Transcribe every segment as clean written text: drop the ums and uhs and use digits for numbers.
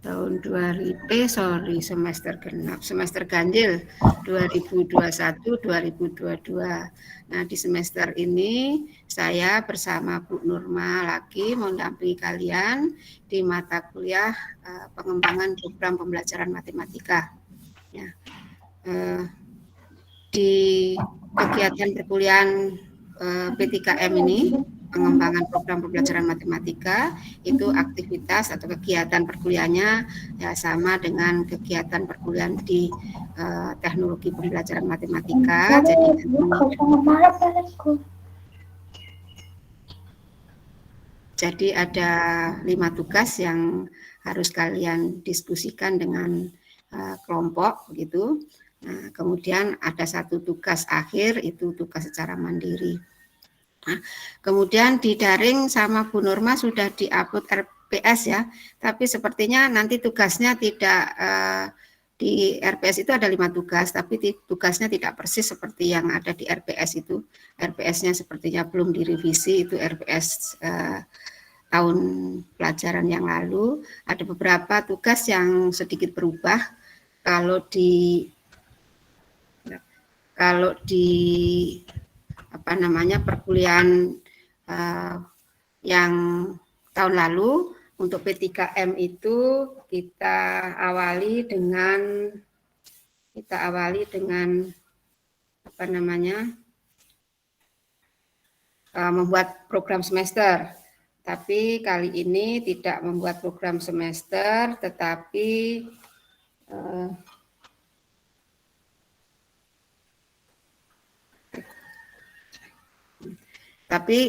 tahun 2000, semester genap, semester ganjil 2021-2022. Nah, di semester ini saya bersama Bu Nurma lagi mendampingi kalian di mata kuliah pengembangan program pembelajaran matematika. Ya, di kegiatan perkuliahan P3M ini, pengembangan program pembelajaran matematika, itu aktivitas atau kegiatan perkuliahannya ya sama dengan kegiatan perkuliahan di teknologi pembelajaran matematika. Jadi ada 5 tugas yang harus kalian diskusikan dengan kelompok begitu. Nah, kemudian ada 1 tugas akhir, itu tugas secara mandiri. Nah, kemudian di daring sama Bu Nurma sudah di-upload RPS ya, tapi sepertinya nanti tugasnya tidak di RPS itu ada 5 tugas, tapi tugasnya tidak persis seperti yang ada di RPS itu. RPS-nya sepertinya belum direvisi, itu RPS tahun pelajaran yang lalu. Ada beberapa tugas yang sedikit berubah. Kalau di perkuliahan yang tahun lalu untuk P3M itu kita awali dengan membuat program semester. Tapi kali ini tidak membuat program semester, tetapi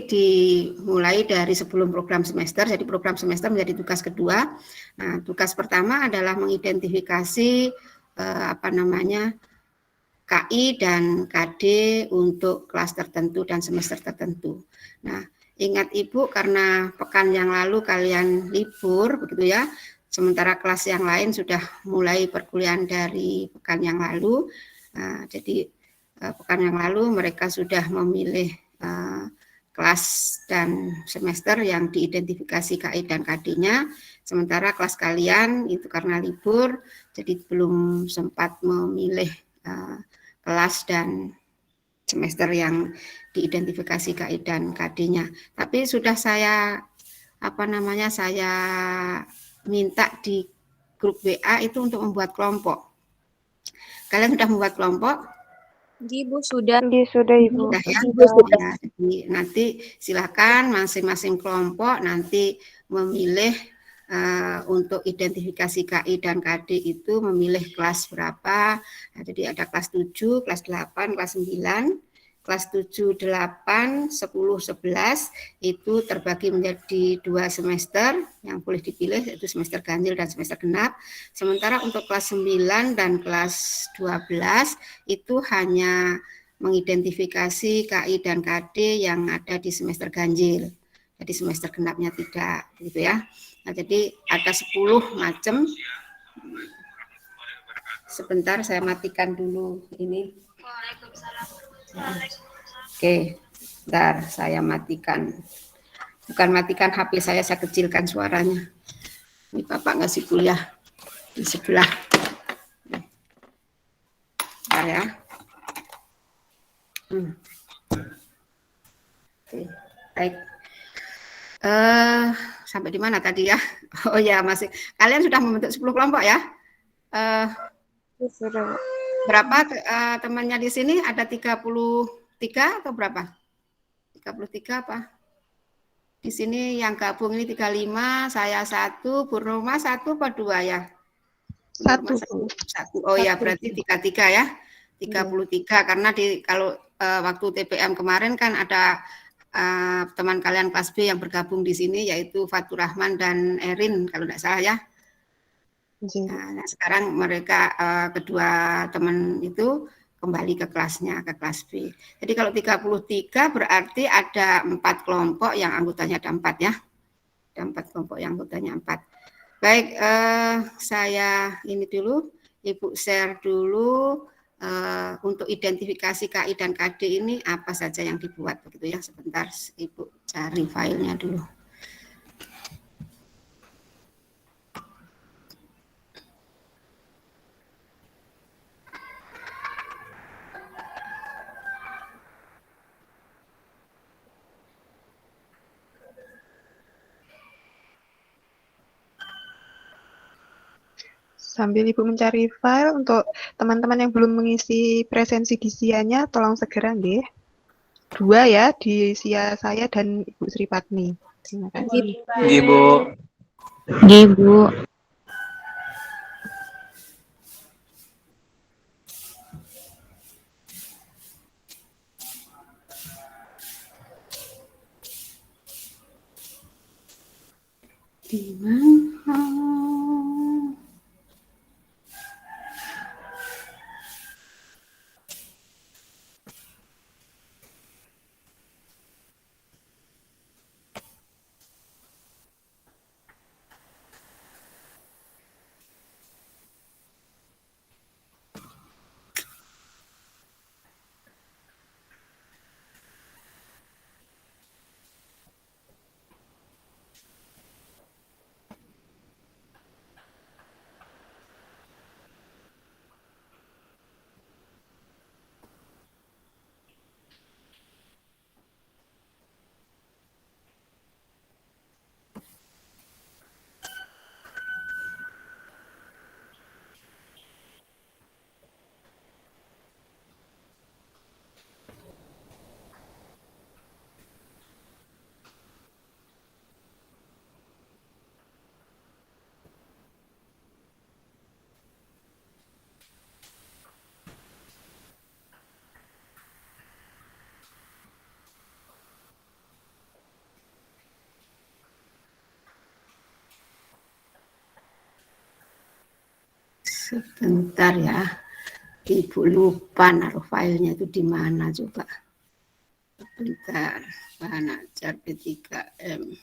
dimulai dari sebelum program semester, jadi program semester menjadi tugas kedua. Nah, tugas pertama adalah mengidentifikasi KI dan KD untuk kelas tertentu dan semester tertentu. Nah, ingat Ibu, karena pekan yang lalu kalian libur, begitu ya, sementara kelas yang lain sudah mulai perkuliahan dari pekan yang lalu. Nah, jadi pekan yang lalu mereka sudah memilih kelas dan semester yang diidentifikasi KI dan KD-nya, sementara kelas kalian itu karena libur, jadi belum sempat memilih kelas dan semester yang diidentifikasi KI dan KD-nya. Tapi sudah saya minta di grup WA itu untuk membuat kelompok. Kalian sudah membuat kelompok? Ibu sudah. Sudah Ibu. Sudah ya. Ya, jadi nanti silakan masing-masing kelompok nanti memilih untuk identifikasi KI dan KD itu memilih kelas berapa. Nah, jadi ada kelas 7, kelas 8, kelas 9, kelas 7, 8, 10, 11 itu terbagi menjadi 2 semester yang boleh dipilih, yaitu semester ganjil dan semester genap. Sementara untuk kelas 9 dan kelas 12 itu hanya mengidentifikasi KI dan KD yang ada di semester ganjil. Jadi semester genapnya tidak, gitu ya. Nah, jadi ada 10 macam. Sebentar saya matikan dulu ini. Oke, bentar saya matikan. Bukan matikan HP saya kecilkan suaranya. Ini Bapak ngasih kuliah di sebelah. Bentar ya. Oke, baik. Sampai di mana tadi ya? Oh ya, masih. Kalian sudah membentuk 10 kelompok ya? Berapa temannya di sini? Ada 33 atau berapa? 33 apa? Di sini yang gabung ini 35, saya 1, Bu Nurma 1 apa 2 ya? 1. Oh ya, berarti 33 ya. 33 karena kalau waktu TPM kemarin kan ada teman kalian kelas B yang bergabung di sini yaitu Fatur Rahman dan Erin kalau tidak salah ya. Nah, sekarang mereka kedua teman itu kembali ke kelasnya, ke kelas B. Jadi kalau 33 berarti ada 4 kelompok yang anggotanya ada 4 ya. Ada 4 kelompok yang anggotanya 4. Baik, saya ini dulu, Ibu share dulu untuk identifikasi KI dan KD ini apa saja yang dibuat begitu ya. Sebentar Ibu cari filenya dulu. sambil Ibu mencari file untuk teman-teman yang belum mengisi presensi di SIA-nya, tolong segera nggih. 2 ya di SIA saya dan Ibu Sri Patmi. Terima kasih. Nggih, Bu. Nggih, Bu. Di mana? Sebentar ya, Ibu lupa naruh filenya itu di mana coba. Sebentar, bahan ajar P3M.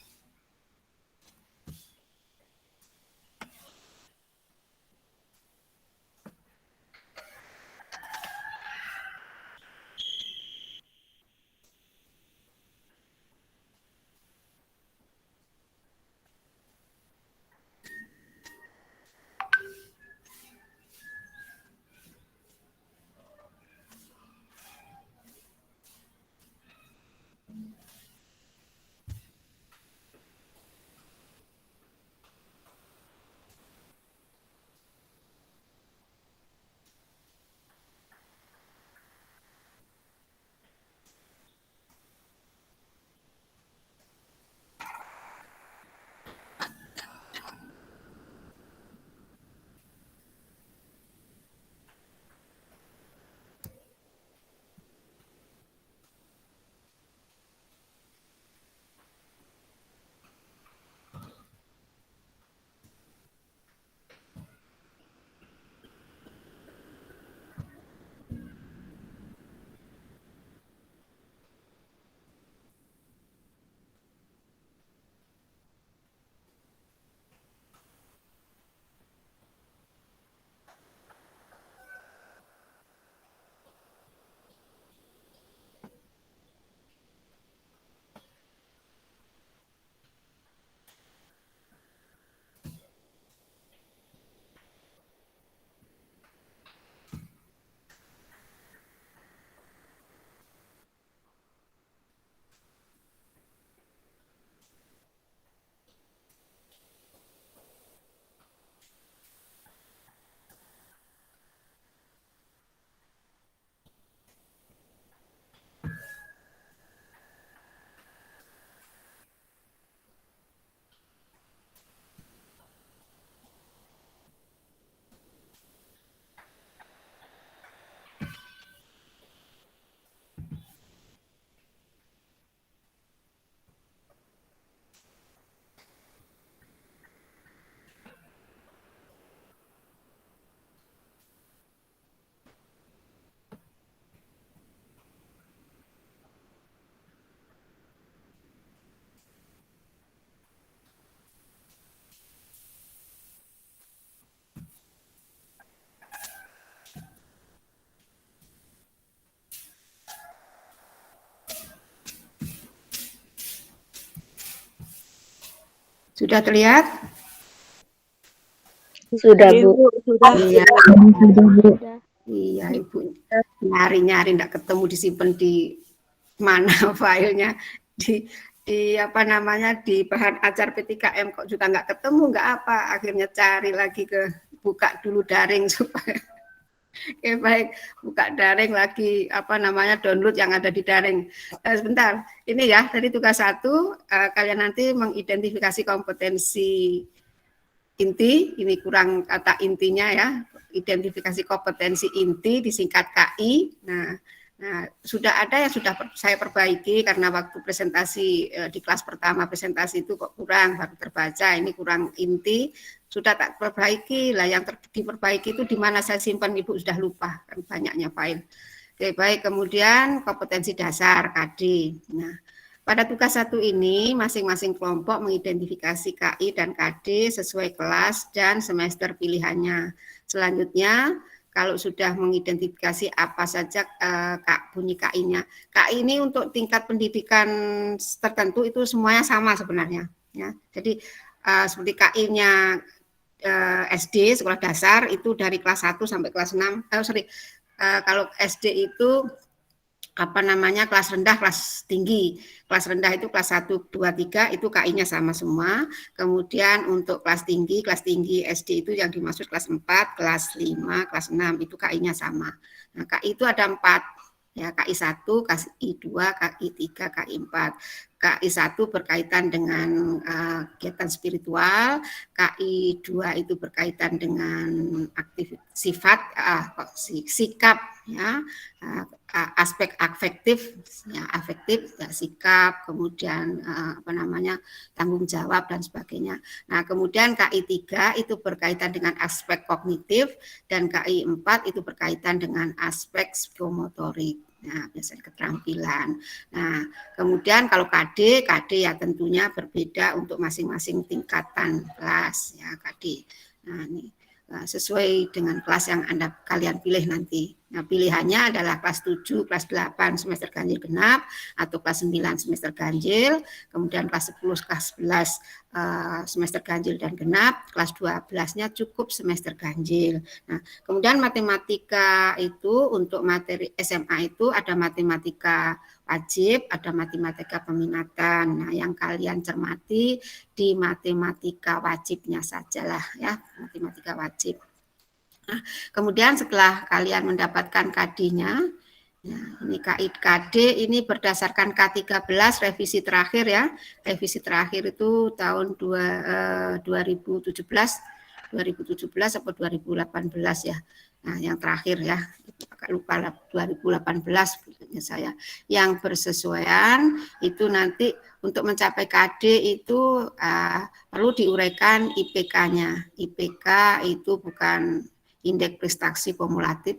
Sudah terlihat? Sudah, Bu. Iya, Sudah, Bu. iya Ibu. Nyari-nyari enggak ketemu, disimpan di mana filenya, di apa namanya, di bahan ajar P3M kok juga enggak ketemu, enggak apa, akhirnya cari lagi ke buka dulu daring supaya Oke, baik, buka daring lagi download yang ada di daring. Sebentar, ini ya tadi tugas 1 kalian nanti mengidentifikasi kompetensi inti, ini kurang kata intinya ya, identifikasi kompetensi inti disingkat KI. Nah, sudah ada yang sudah saya perbaiki karena waktu presentasi di kelas pertama presentasi itu kok kurang, baru terbaca, ini kurang inti, sudah tak perbaiki lah. Yang diperbaiki itu di mana saya simpan, Ibu sudah lupa, kan banyaknya file. Oke, baik, kemudian kompetensi dasar KD. Nah, pada tugas 1 ini masing-masing kelompok mengidentifikasi KI dan KD sesuai kelas dan semester pilihannya. Selanjutnya, kalau sudah mengidentifikasi apa saja bunyi KI-nya. KI ini untuk tingkat pendidikan tertentu itu semuanya sama sebenarnya. Ya. Jadi seperti KI-nya SD, sekolah dasar, itu dari kelas 1 sampai kelas 6. Kalau SD itu kelas rendah, kelas tinggi. Kelas rendah itu kelas 1, 2, 3 itu KI-nya sama semua. Kemudian untuk kelas tinggi SD itu yang dimaksud kelas 4, kelas 5, kelas 6 itu KI-nya sama. Nah, KI itu ada 4. Ya, KI 1, KI 2, KI 3, KI 4. KI 1 berkaitan dengan kegiatan spiritual, KI 2 itu berkaitan dengan sikap ya, aspek afektif ya, sikap, kemudian tanggung jawab dan sebagainya. Nah, kemudian KI 3 itu berkaitan dengan aspek kognitif dan KI 4 itu berkaitan dengan aspek psikomotorik. Nah, biasanya keterampilan. Nah, kemudian kalau KD ya tentunya berbeda untuk masing-masing tingkatan kelas ya KD. Nah, ini sesuai dengan kelas yang kalian pilih nanti. Nah, pilihannya adalah kelas 7, kelas 8 semester ganjil genap atau kelas 9 semester ganjil, kemudian kelas 10, kelas 11 semester ganjil dan genap, kelas 12-nya cukup semester ganjil. Nah, kemudian matematika itu untuk materi SMA itu ada matematika wajib, ada matematika peminatan. Nah, yang kalian cermati di matematika wajibnya sajalah ya, matematika wajib. Nah, kemudian setelah kalian mendapatkan KD-nya, nah, ini KD ini berdasarkan K13 revisi terakhir ya. Revisi terakhir itu tahun 2017 atau 2018 ya. Nah, yang terakhir ya, agak lupa 2018 saya. Yang bersesuaian itu nanti untuk mencapai KD itu perlu diuraikan IPK-nya. IPK itu bukan indeks prestasi kumulatif,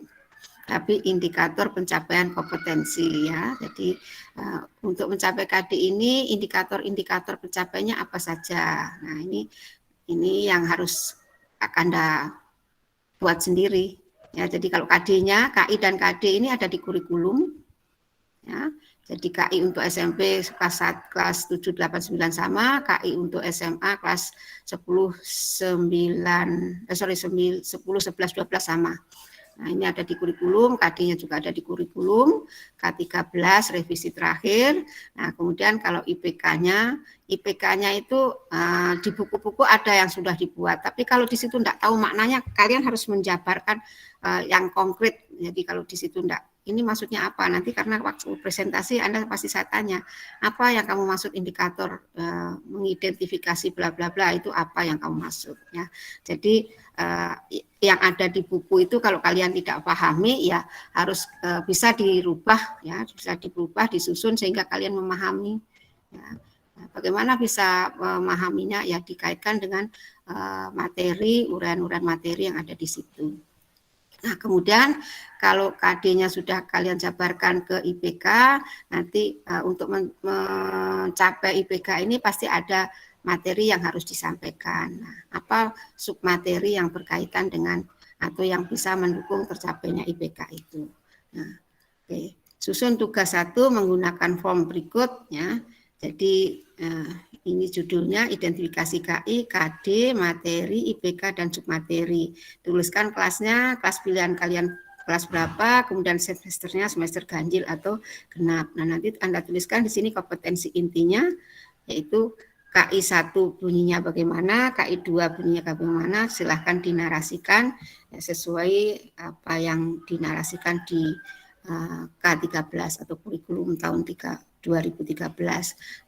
tapi indikator pencapaian kompetensi ya. Jadi untuk mencapai KD ini indikator-indikator pencapaiannya apa saja. Nah, ini yang harus Anda buat sendiri. Ya, jadi kalau KD-nya, KI dan KD ini ada di kurikulum. Ya, jadi KI untuk SMP kelas 7, 8, 9 sama, KI untuk SMA kelas 10, 11, 12 sama. Nah, ini ada di kurikulum, KD-nya juga ada di kurikulum, K13 revisi terakhir. Nah, kemudian kalau IPK-nya itu di buku-buku ada yang sudah dibuat, tapi kalau di situ enggak tahu maknanya, kalian harus menjabarkan yang konkret. Jadi kalau di situ enggak, ini maksudnya apa? Nanti karena waktu presentasi Anda pasti saya tanya, apa yang kamu maksud indikator mengidentifikasi bla bla bla, itu apa yang kamu maksud ya. Jadi yang ada di buku itu kalau kalian tidak pahami ya harus bisa dirubah ya, bisa dirubah, disusun sehingga kalian memahami ya. Bagaimana bisa memahaminya ya dikaitkan dengan materi, uraian-uraian materi yang ada di situ. Nah, kemudian kalau KD-nya sudah kalian jabarkan ke IPK, nanti untuk mencapai IPK ini pasti ada materi yang harus disampaikan. Nah, apa submateri yang berkaitan dengan atau yang bisa mendukung tercapainya IPK itu. Nah, oke. Susun tugas 1 menggunakan form berikut ya. Jadi ini judulnya identifikasi KI, KD, materi, IPK dan submateri. Tuliskan kelasnya, kelas pilihan kalian kelas berapa, kemudian semesternya semester ganjil atau genap. Nah, nanti Anda tuliskan di sini kompetensi intinya yaitu KI 1 bunyinya bagaimana, KI 2 bunyinya bagaimana, silahkan dinarasikan sesuai apa yang dinarasikan di K13 atau kurikulum tahun 2013.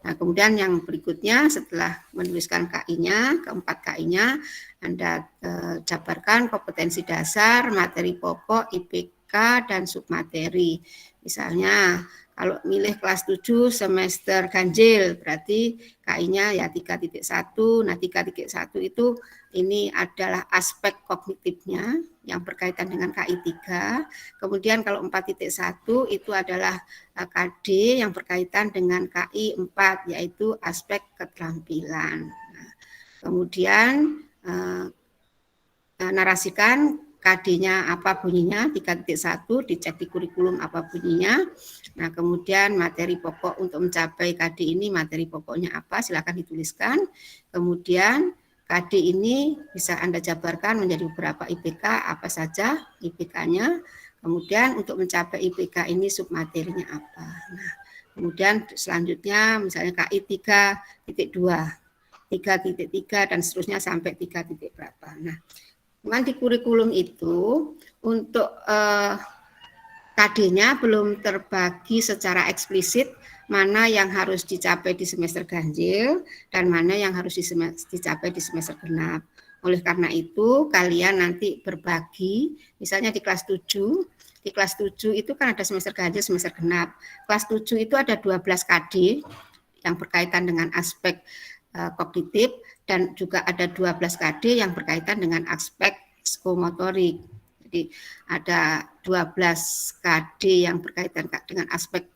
Nah, kemudian yang berikutnya setelah menuliskan KI-nya, keempat KI-nya, Anda jabarkan kompetensi dasar, materi pokok, IPK, dan submateri. Misalnya, kalau milih kelas 7 semester ganjil, berarti KI-nya ya 3.1. Nah, 3.1 itu ini adalah aspek kognitifnya yang berkaitan dengan KI 3. Kemudian kalau 4.1 itu adalah KD yang berkaitan dengan KI 4, yaitu aspek keterampilan. Nah, kemudian narasikan KD-nya apa bunyinya, 3.1 dicek di kurikulum apa bunyinya. Nah, kemudian materi pokok untuk mencapai KD ini, materi pokoknya apa, silakan dituliskan. Kemudian KD ini bisa Anda jabarkan menjadi beberapa IPK, apa saja IPK-nya. Kemudian untuk mencapai IPK ini submaterinya apa. Nah, kemudian selanjutnya misalnya KI 3.2, 3.3 dan seterusnya sampai 3 titik berapa. Nah, di kurikulum itu untuk KD-nya belum terbagi secara eksplisit mana yang harus dicapai di semester ganjil dan mana yang harus dicapai di semester genap. Oleh karena itu kalian nanti berbagi, misalnya di kelas 7, di kelas 7 itu kan ada semester ganjil, semester genap. Kelas 7 itu ada 12 KD yang berkaitan dengan aspek kognitif dan juga ada 12 KD yang berkaitan dengan aspek psikomotorik. Jadi ada 12 KD yang berkaitan dengan aspek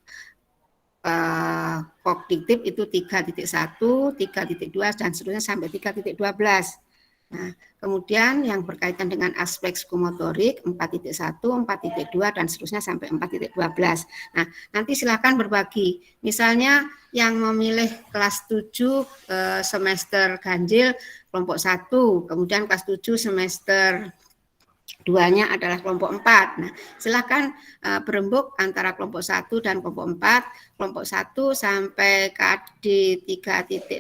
kognitif itu 3.1, 3.2 dan seterusnya sampai 3.12. Nah, kemudian yang berkaitan dengan aspek psikomotorik 4.1, 4.2 dan seterusnya sampai 4.12. Nah, nanti silakan berbagi. Misalnya yang memilih kelas 7 semester ganjil kelompok 1, kemudian kelas 7 semester 2-nya adalah kelompok 4. Nah, silakan berembuk antara kelompok 1 dan kelompok 4. Kelompok 1 sampai KD 3.6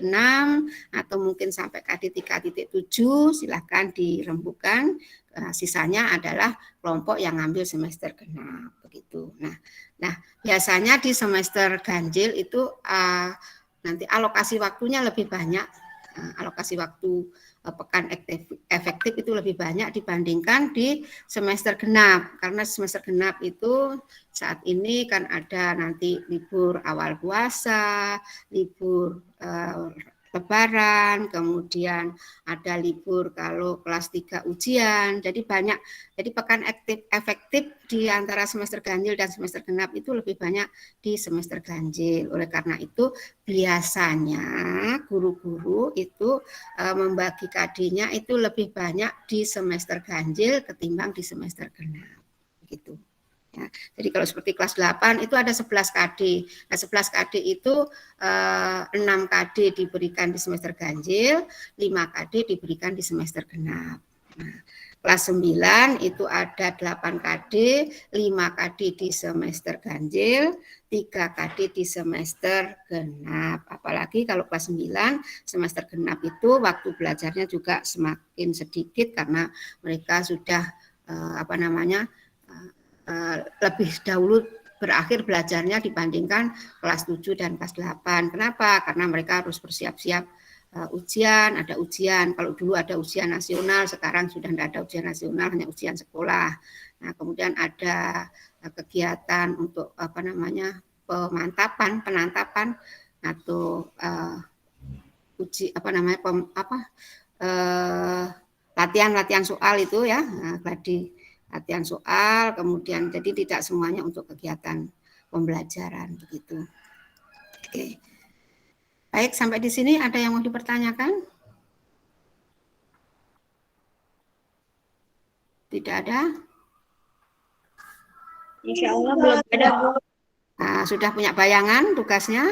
atau mungkin sampai KD 3.7 silakan dirembukan. Sisanya adalah kelompok yang ngambil semester genap begitu. Nah, biasanya di semester ganjil itu nanti alokasi waktunya lebih banyak. Alokasi waktu pekan efektif itu lebih banyak dibandingkan di semester genap, karena semester genap itu saat ini kan ada nanti libur awal puasa, libur Lebaran, kemudian ada libur kalau kelas 3 ujian, jadi banyak, jadi pekan efektif di antara semester ganjil dan semester genap itu lebih banyak di semester ganjil. Oleh karena itu biasanya guru-guru itu membagi KD-nya itu lebih banyak di semester ganjil ketimbang di semester genap, gitu. Ya, jadi kalau seperti kelas 8 itu ada 11 KD. Nah, 11 KD itu 6 KD diberikan di semester ganjil, 5 KD diberikan di semester genap. Nah, kelas 9 itu ada 8 KD, 5 KD di semester ganjil, 3 KD di semester genap. Apalagi kalau kelas 9 semester genap itu waktu belajarnya juga semakin sedikit karena mereka sudah lebih dahulu berakhir belajarnya dibandingkan kelas 7 dan kelas 8. Kenapa? Karena mereka harus bersiap-siap ujian, ada ujian. Kalau dulu ada ujian nasional, sekarang sudah tidak ada ujian nasional, hanya ujian sekolah. Nah, kemudian ada kegiatan untuk penantapan atau latihan soal itu ya, latihan soal, kemudian jadi tidak semuanya untuk kegiatan pembelajaran begitu. Oke. Baik, sampai di sini ada yang mau dipertanyakan? Tidak ada? Insya Allah belum ada, Bu. Nah, sudah punya bayangan tugasnya?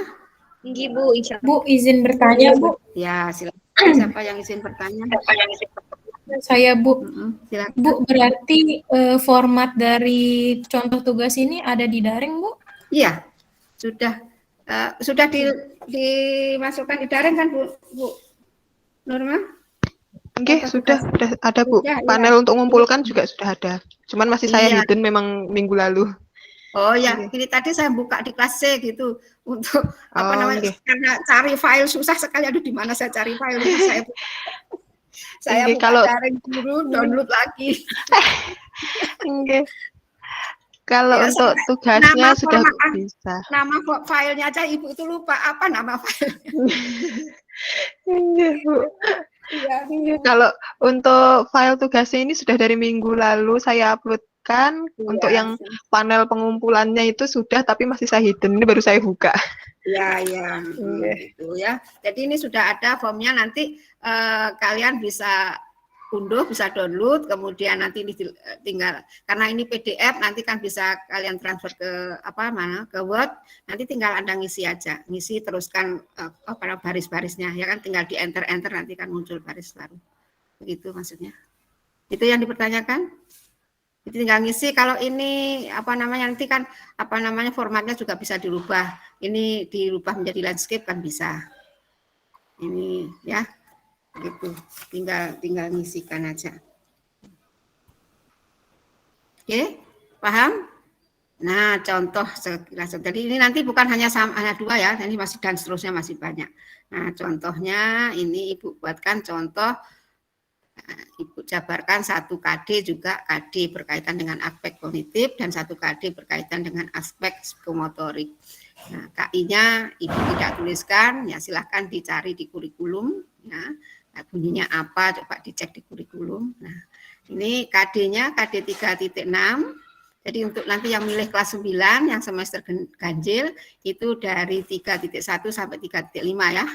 Tinggi, Bu, insya Bu, Allah. izin bertanya, Bu. Ya, silakan. Siapa yang izin bertanya? Saya, Bu. Silakan. Bu, berarti format dari contoh tugas ini ada di daring, Bu? Iya, sudah dimasukkan di daring kan Bu Nurma? Oke, sudah ada Bu. Sudah, Panel iya. untuk mengumpulkan juga sudah ada. Cuman masih saya Iya. hidden memang minggu lalu. Oh ya, Oke. ini tadi saya buka di kelas C gitu untuk apa Oh, namanya? oke. Karena cari file susah sekali. Aduh, di mana saya cari file? Saya Oke, buka kalau daring dulu, download lagi. oke. Kalau Ya, untuk sampai tugasnya nama sudah format bisa. nama filenya aja Ibu itu lupa apa nama filenya. Iya, Bu. Iya. Iya, kalau untuk file tugasnya ini sudah dari minggu lalu saya uploadkan. Untuk Iya. yang panel pengumpulannya itu sudah, tapi masih saya hidden. Ini baru saya buka. Ya, Iya. gitu ya. Jadi ini sudah ada formnya, nanti kalian bisa unduh, bisa download, kemudian nanti ini tinggal karena ini PDF nanti kan bisa kalian transfer ke ke Word, nanti tinggal Anda ngisi aja, ngisi teruskan baris-barisnya ya kan, tinggal di enter nanti kan muncul baris baru. Begitu maksudnya. Itu yang dipertanyakan? Itu tinggal ngisi. Kalau ini nanti kan formatnya juga bisa dirubah. Ini dirubah menjadi landscape kan bisa. Ini ya. Gitu, tinggal ngisikan aja. Oke, paham? Nah, contoh sekilas. Jadi ini nanti bukan hanya 2 ya, ini masih dan seterusnya masih banyak. Nah, contohnya ini Ibu buatkan contoh, Ibu jabarkan 1 KD juga KD berkaitan dengan aspek kognitif dan 1 KD berkaitan dengan aspek psikomotorik. Nah, KI-nya Ibu tidak tuliskan, ya silahkan dicari di kurikulum ya. Nah, bunyinya apa, coba dicek di kurikulum. Nah, ini KD-nya KD 3.6. Jadi untuk nanti yang milih kelas 9 yang semester ganjil itu dari 3.1 sampai 3.5 ya.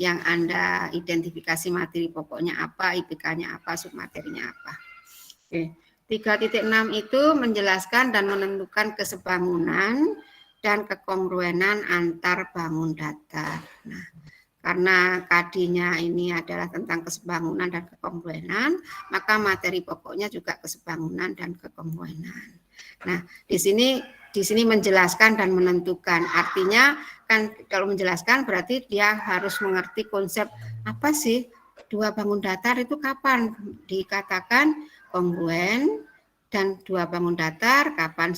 Yang Anda identifikasi materi pokoknya apa, IPK-nya apa, submaterinya apa. Oke. 3.6 itu menjelaskan dan menentukan kesebangunan dan kekongruenan antar bangun datar. Nah, karena KD-nya ini adalah tentang kesebangunan dan kekongruenan, maka materi pokoknya juga kesebangunan dan kekongruenan. Nah, di sini menjelaskan dan menentukan. Artinya kan kalau menjelaskan berarti dia harus mengerti konsep apa sih 2 bangun datar itu kapan dikatakan kongruen dan 2 bangun datar kapan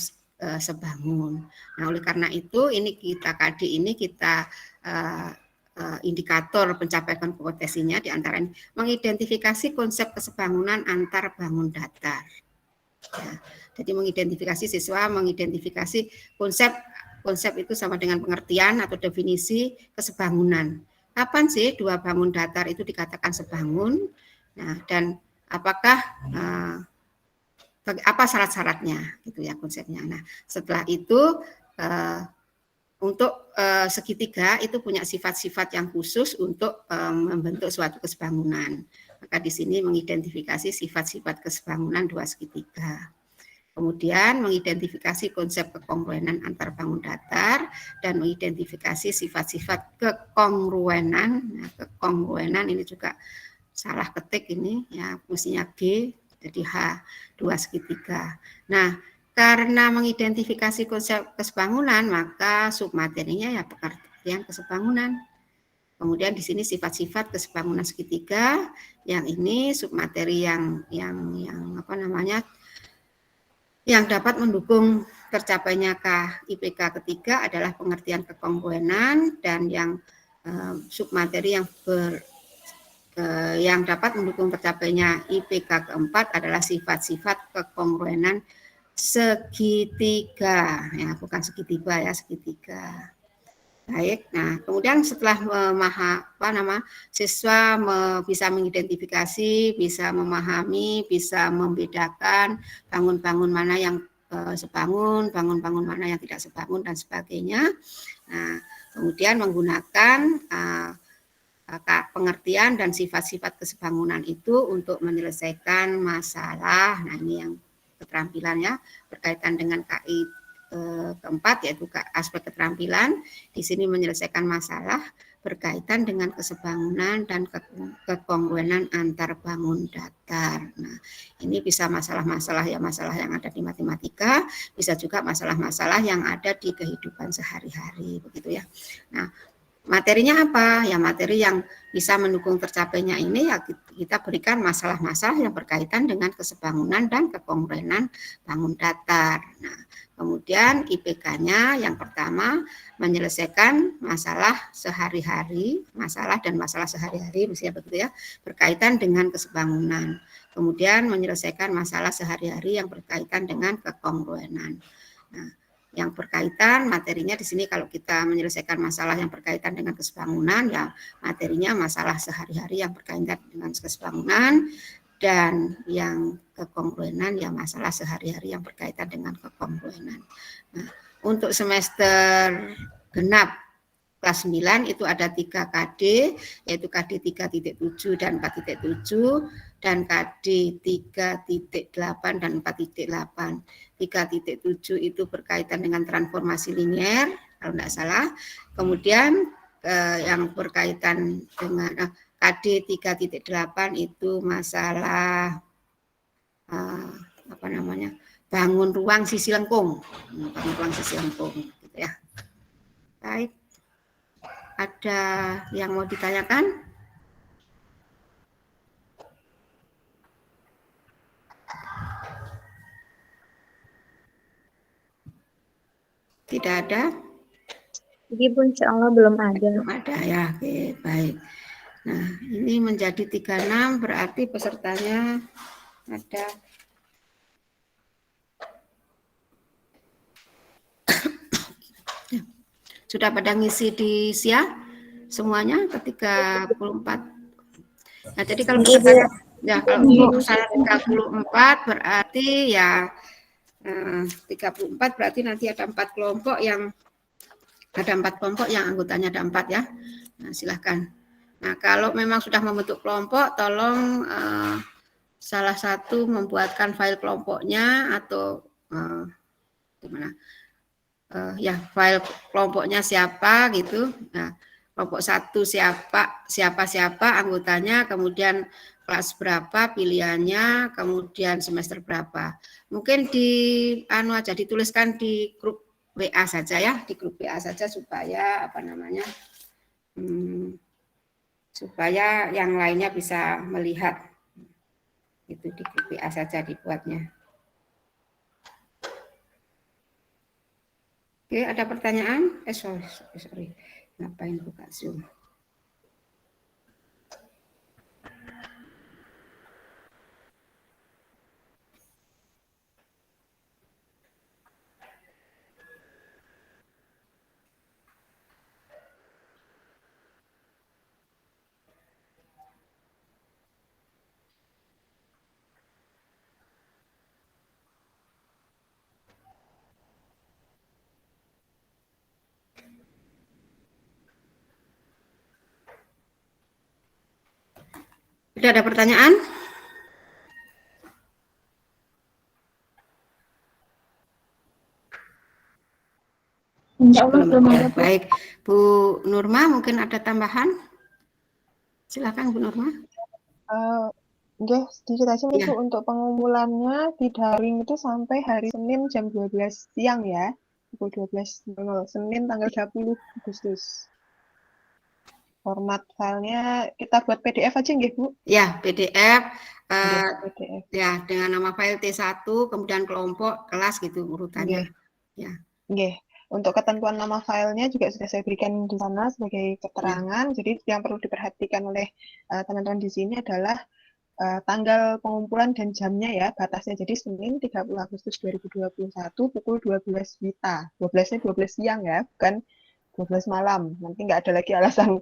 sebangun. Nah, oleh karena itu ini KD ini kita indikator pencapaian kompetensinya diantaranya mengidentifikasi konsep kesebangunan antar bangun datar. Ya, jadi mengidentifikasi siswa, mengidentifikasi konsep itu sama dengan pengertian atau definisi kesebangunan. Kapan sih 2 bangun datar itu dikatakan sebangun? Nah, dan apakah apa syarat-syaratnya gitu ya konsepnya. Nah, setelah itu untuk segitiga itu punya sifat-sifat yang khusus untuk membentuk suatu kesebangunan. Maka di sini mengidentifikasi sifat-sifat kesebangunan 2 segitiga. Kemudian mengidentifikasi konsep kekongruenan antar bangun datar dan mengidentifikasi sifat-sifat kekongruenan. Nah, kekongruenan ini juga salah ketik ini ya, mestinya G jadi H 2 segitiga. Nah, karena mengidentifikasi konsep kesebangunan, maka submaterinya ya pengertian kesebangunan. Kemudian di sini sifat-sifat kesebangunan segitiga, yang ini submateri yang dapat mendukung tercapainya IPK ketiga adalah pengertian kekongruenan, dan yang submateri yang dapat mendukung tercapainya IPK keempat adalah sifat-sifat kekongruenan segitiga, ya bukan segitiga ya, segitiga. Baik, nah kemudian setelah siswa bisa mengidentifikasi, bisa memahami, bisa membedakan bangun-bangun mana yang sebangun, bangun-bangun mana yang tidak sebangun dan sebagainya. Nah, kemudian menggunakan pengertian dan sifat-sifat kesebangunan itu untuk menyelesaikan masalah. Nah, ini yang keterampilannya berkaitan dengan KI keempat, yaitu aspek keterampilan. Di sini menyelesaikan masalah berkaitan dengan kesebangunan dan kekongruenan antar bangun datar. Nah, ini bisa masalah-masalah yang ada di matematika, bisa juga masalah-masalah yang ada di kehidupan sehari-hari, begitu ya. Nah, materinya apa? Ya materi yang bisa mendukung tercapainya ini ya kita berikan masalah-masalah yang berkaitan dengan kesebangunan dan kekongruenan bangun datar. Nah, kemudian IPK-nya yang pertama menyelesaikan masalah sehari-hari, masalah sehari-hari misalnya begitu ya, berkaitan dengan kesebangunan. Kemudian menyelesaikan masalah sehari-hari yang berkaitan dengan kekongruenan. Nah, yang berkaitan materinya di sini kalau kita menyelesaikan masalah yang berkaitan dengan kesebangunan ya materinya masalah sehari-hari yang berkaitan dengan kesebangunan, dan yang kekongruenan ya masalah sehari-hari yang berkaitan dengan kekongruenan. Nah, untuk semester genap kelas 9 itu ada 3 KD, yaitu KD 3.7 dan 4.7, dan KD 3.8 dan 4.8. 3.7 itu berkaitan dengan transformasi linier, kalau tidak salah. Kemudian yang berkaitan dengan KD 3.8 itu masalah bangun ruang sisi lengkung, gitu ya. Baik. Ada yang mau ditanyakan? Tidak ada? Ibu, insya Allah belum ada. Belum ada ya, oke, baik. Nah, ini menjadi 36, berarti pesertanya ada sudah pada ngisi di SIA semuanya ketika 34. Nah, jadi kalau pesertanya ya kalau saya 34 berarti ya 34 berarti nanti ada 4 kelompok yang anggotanya ada 4 ya. Nah, silahkan. Nah, kalau memang sudah membentuk kelompok, tolong salah satu membuatkan file kelompoknya atau gimana? Ya file kelompoknya siapa gitu. Nah, kelompok 1 siapa anggotanya, kemudian kelas berapa pilihannya, kemudian semester berapa. Mungkin dituliskan di grup WA saja ya, di grup WA saja supaya supaya yang lainnya bisa melihat. Itu di grup WA saja dibuatnya. Oke, ada pertanyaan? Sorry. Ngapain buka Zoom? Sudah ada pertanyaan? Insya Allah belum ada. Baik, Bu Nurma mungkin ada tambahan? Silakan Bu Nurma. Sedikit aja nih Ya. Bu, untuk pengumpulannya di daring itu sampai hari Senin jam 12 siang ya, pukul 12.00, Senin tanggal 20 Agustus. Format filenya kita buat PDF aja nggih Bu? Ya, PDF. PDF. Ya, dengan nama file T1, kemudian kelompok, kelas gitu urutannya. Ya. Nggih. Untuk ketentuan nama filenya juga sudah saya berikan di sana sebagai keterangan. Jadi yang perlu diperhatikan oleh teman-teman di sini adalah tanggal pengumpulan dan jamnya ya, batasnya. Jadi Senin 30 Agustus 2021 pukul 12 WITA. 12-nya 12 siang ya, bukan 12 malam. Nanti nggak ada lagi alasan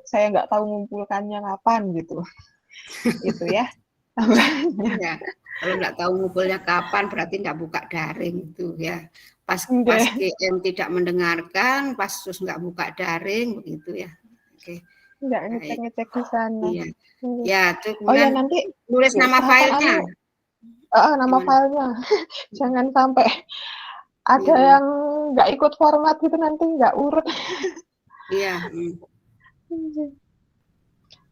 saya nggak tahu ngumpulkannya kapan gitu. Itu ya. Ya. Kalau nggak tahu ngumpulnya kapan berarti nggak buka daring itu ya. Pas GM tidak mendengarkan, pas terus nggak buka daring begitu ya. Oke. Nggak ngecek di sana. Iya. Ya, itu kemudian nanti tulis nama filenya. Nama filenya. Jangan sampai ada yang nggak ikut format gitu, nanti nggak urut. Iya.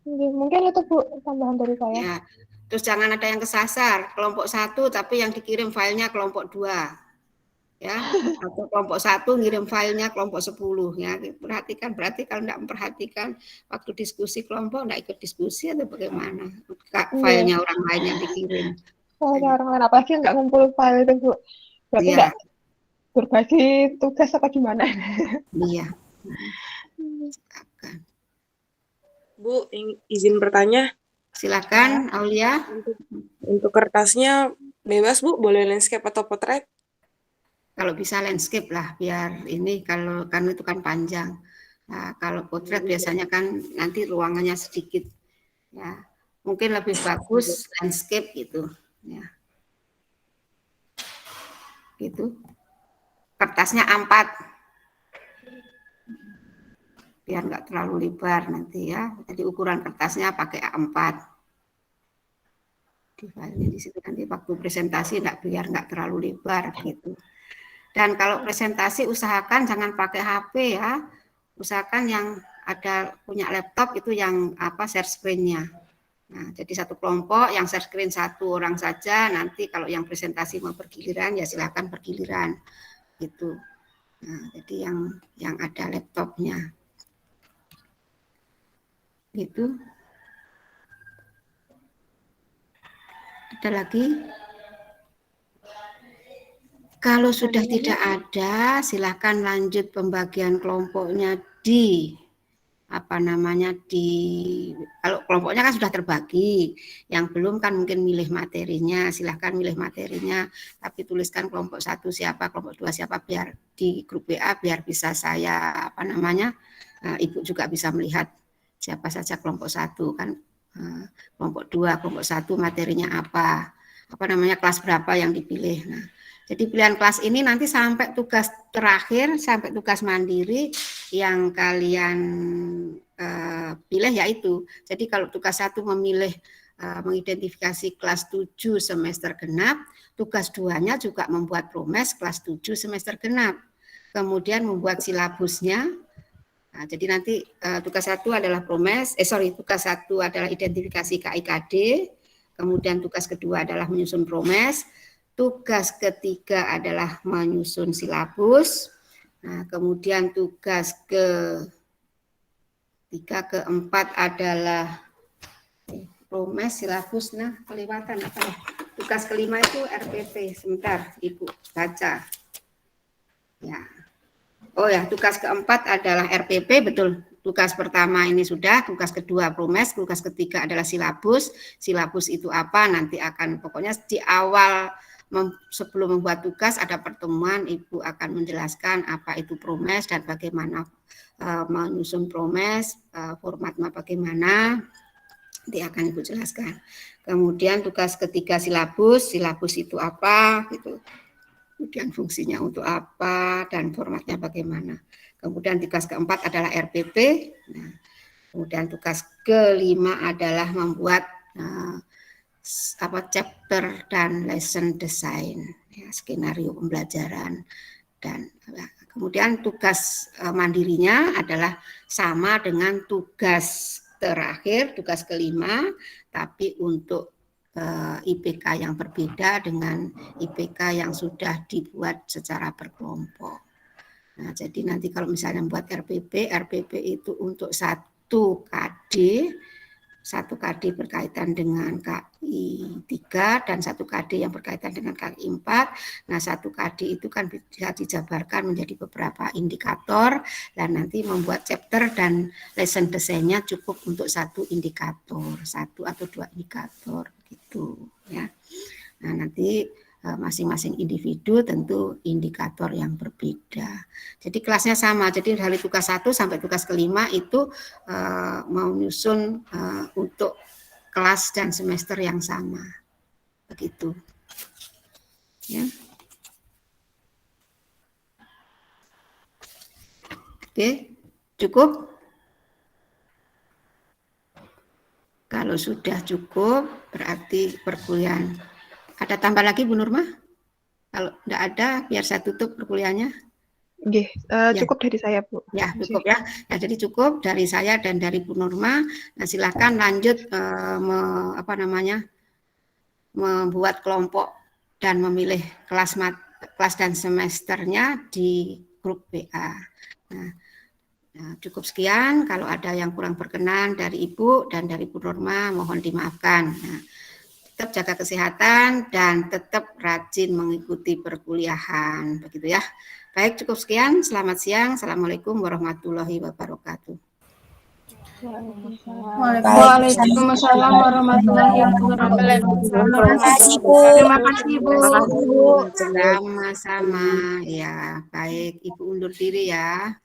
Mungkin itu Bu tambahan dari saya. Ya. Terus jangan ada yang kesasar, kelompok 1 tapi yang dikirim filenya kelompok 2. ya, atau kelompok 1 ngirim filenya kelompok 10 ya. Perhatikan, berarti kalau tidak memperhatikan waktu diskusi kelompok, tidak ikut diskusi atau bagaimana? Filenya orang lain yang dikirim. Filenya orang lain, apalagi nggak ngumpul file itu, Bu. Berarti Iya. nggak berbagi tugas apa gimana? Iya. Bu, izin bertanya. Silakan, Aulia. Untuk kertasnya bebas, Bu, boleh landscape atau potret? Kalau bisa landscape lah, biar ini kalau kan itu kan panjang. Nah, kalau potret biasanya kan nanti ruangannya sedikit, ya. Mungkin lebih bagus landscape gitu, ya. Gitu. Kertasnya A4, biar nggak terlalu lebar nanti ya. Jadi ukuran kertasnya pakai A4. Di filenya di situ nanti waktu presentasi biar nggak terlalu lebar gitu. Dan kalau presentasi usahakan jangan pakai HP ya, usahakan yang ada punya laptop itu yang share screen-nya. Nah, jadi satu kelompok yang share screen 1 orang saja, nanti kalau yang presentasi mau bergiliran ya silakan bergiliran gitu. Nah, jadi yang ada laptopnya gitu. Ada lagi? Kalau sudah tidak ada, silakan lanjut pembagian kelompoknya di kalau kelompoknya kan sudah terbagi, yang belum kan mungkin milih materinya, silahkan milih materinya, tapi tuliskan kelompok 1 siapa, kelompok 2 siapa, biar di grup WA biar bisa saya Ibu juga bisa melihat siapa saja kelompok 1 kan, kelompok 2, kelompok 1 materinya kelas berapa yang dipilih. Nah, jadi pilihan kelas ini nanti sampai tugas terakhir, sampai tugas mandiri yang kalian pilih yaitu. Jadi kalau tugas 1 memilih mengidentifikasi kelas 7 semester genap, tugas 2-nya juga membuat promes kelas 7 semester genap. Kemudian membuat silabusnya. Nah, jadi nanti tugas 1 adalah tugas 1 adalah identifikasi KIKD, kemudian tugas kedua adalah menyusun promes. Tugas ketiga adalah menyusun silabus. Nah, kemudian tugas keempat adalah promes, silabus. Nah, kelewatan apa ya? Tugas kelima itu RPP. Sebentar, Ibu baca. Ya. Oh ya, tugas keempat adalah RPP, betul. Tugas pertama ini sudah, tugas kedua promes, tugas ketiga adalah silabus. Silabus itu apa? Nanti akan pokoknya di awal sebelum membuat tugas ada pertemuan, Ibu akan menjelaskan apa itu promes dan bagaimana menyusun promes, formatnya bagaimana, nanti akan Ibu jelaskan. Kemudian tugas ketiga silabus itu apa, gitu. Kemudian fungsinya untuk apa dan formatnya bagaimana. Kemudian tugas keempat adalah RPP. Nah, kemudian tugas kelima adalah membuat chapter dan lesson design, ya, skenario pembelajaran. Dan kemudian tugas mandirinya adalah sama dengan tugas terakhir, tugas kelima, tapi untuk IPK yang berbeda dengan IPK yang sudah dibuat secara berkelompok. Nah, jadi nanti kalau misalnya membuat RPP itu untuk 1 KD berkaitan dengan KI 3 dan 1 KD yang berkaitan dengan KI 4. Nah, 1 KD itu kan bisa dijabarkan menjadi beberapa indikator dan nanti membuat chapter dan lesson desainnya cukup untuk 1 indikator, 1 atau 2 indikator gitu ya. Nah, nanti masing-masing individu tentu indikator yang berbeda. Jadi kelasnya sama. Jadi dari tugas 1 sampai tugas kelima itu mau nyusun untuk kelas dan semester yang sama. Begitu. Ya. Oke, cukup? Kalau sudah cukup, berarti perkuliahan. Ada tambah lagi Bu Nurma? Kalau tidak ada, biar saya tutup perkuliahannya. Oke, cukup dari saya, Bu. Ya, cukup ya. Ya, jadi cukup dari saya dan dari Bu Nurma. Nah, silakan lanjut membuat kelompok dan memilih kelas kelas dan semesternya di grup WA. Nah, cukup sekian. Kalau ada yang kurang berkenan dari Ibu dan dari Bu Norma, mohon dimaafkan. Nah, tetap jaga kesehatan dan tetap rajin mengikuti perkuliahan, begitu ya. Baik, cukup sekian. Selamat siang. Assalamualaikum warahmatullahi wabarakatuh. Waalaikumsalam warahmatullahi wabarakatuh. Terima kasih, Bu. Terima kasih, Bu. Sama-sama. Ya, baik. Ibu undur diri ya.